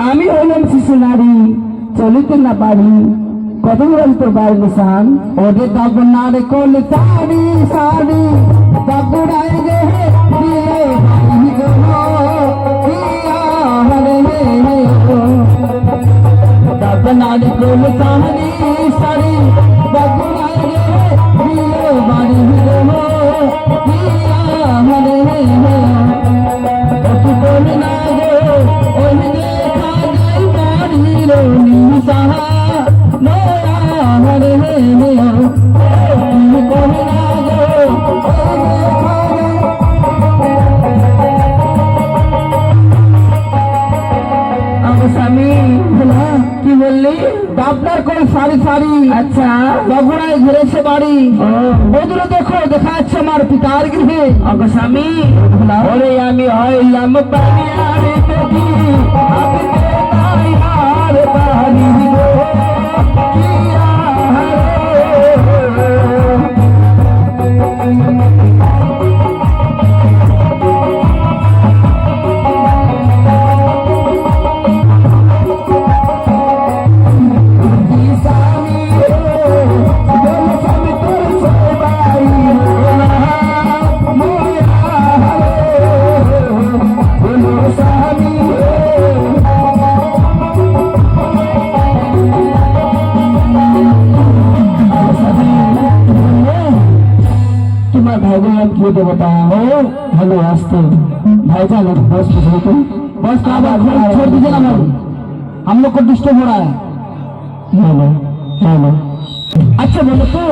আমি হইলাম শিশু নারী, চলিতে না পারি, কত তোর বাইরে নিশান। ওরে দাব না রে কোলে সারি সারি, দাগুড়াই রে দিয়ে বাড়ি গো, ইয়া হরে রে দাব না রে কোলে সারি সারি, দাগুড়াই রে দিয়ে বাড়ি গো, ইয়া হরে রে কত কোলে না গো ওই দেখা যাই বাড়ির নিশাহা নয়া হরে রে তুমি কোলে না গো স্বামী। কি বললি? আপনার কোন সারি সারি, আচ্ছা বগুড়ায় ঘুরেছে বাড়ি, ওদের দেখো দেখা যাচ্ছে আমার পিতার গৃহে। স্বামী ওরে আমি হইলাম বাড়িয়ারে দেখি আমি তাই আর বাড়ি গো, भगवान की देवता हो। हेलो आस्ते भाईजान बस तो बस का बात छोड़ दीजिए ना, हम लोग को डिस्टर्ब हो रहा है। हेलो हेलो अच्छा बोलो तो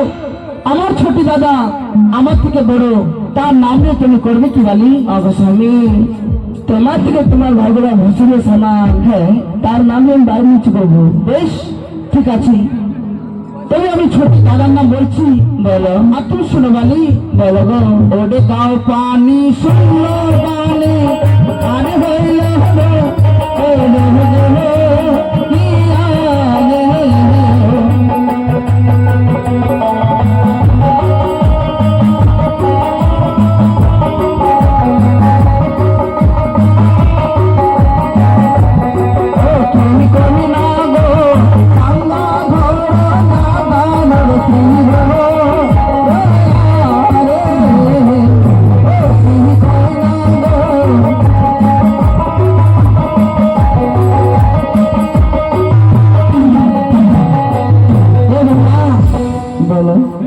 আমার ছোট দাদা আমার থেকে বড়, তার নাম নিয়ে তুমি করবে কি বলি? স্বামী তোমার থেকে তোমার ভাইরা ভুসুরের সমান, হ্যাঁ তার নামে আমি বাইরে নিচে করবো। বেশ ঠিক আছে, তবে আমি ছোট দাদার নাম বলছি। বলো। আর তুমি শুনো বলি। বলো গো। ওরে গাও পানি শুনলো বানে আরে হইল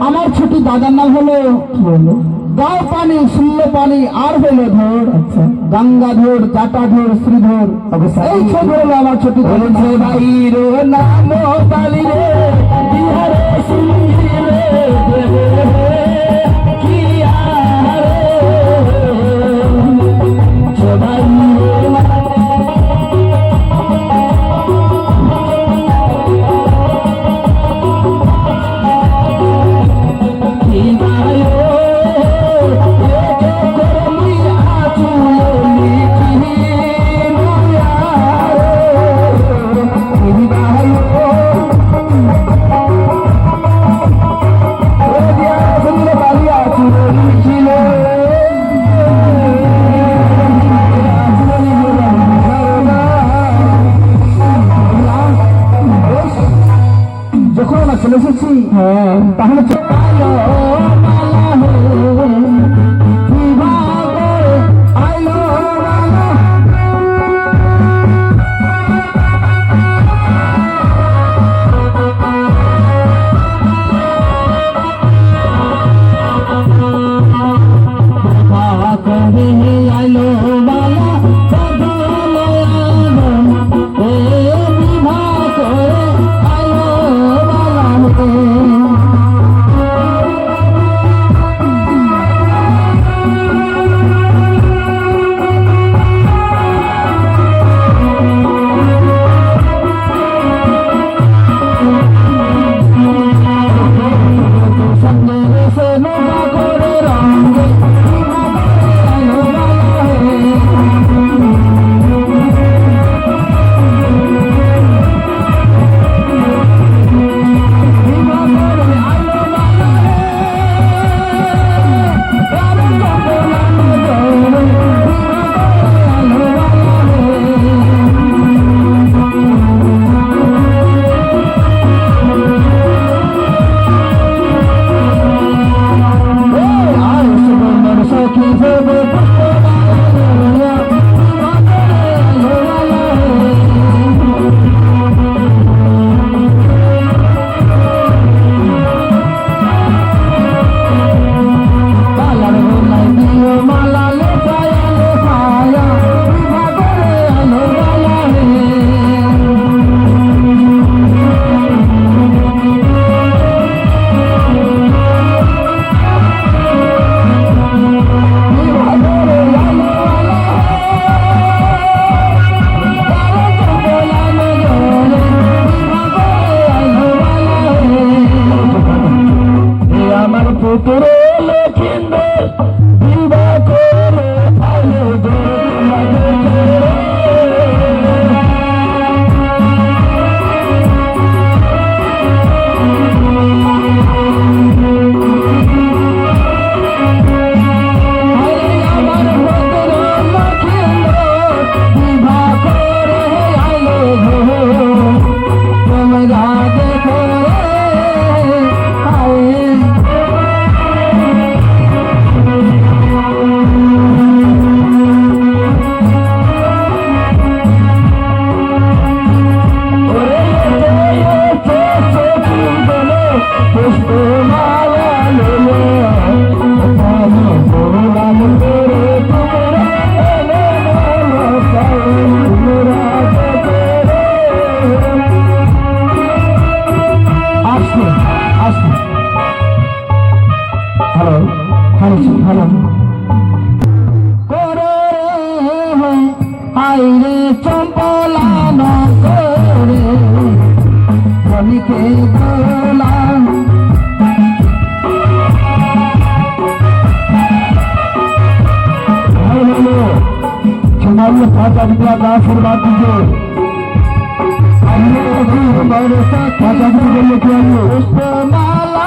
আমার ছোট দাদার নাম হলো গাও পানি শুনলো পানি আর হইলো ধর। আচ্ছা গঙ্গাধর জাটাধর শ্রীধর, এই ছোট হলো আমার ছোট ভাইর নাম কালী রে বিহারে শুনিলে কি ভাই চলে এসেছি। হ্যাঁ তাহলে के बोला हमारे साथ अगला का आशीर्वाद दीजिए पुष्पमाला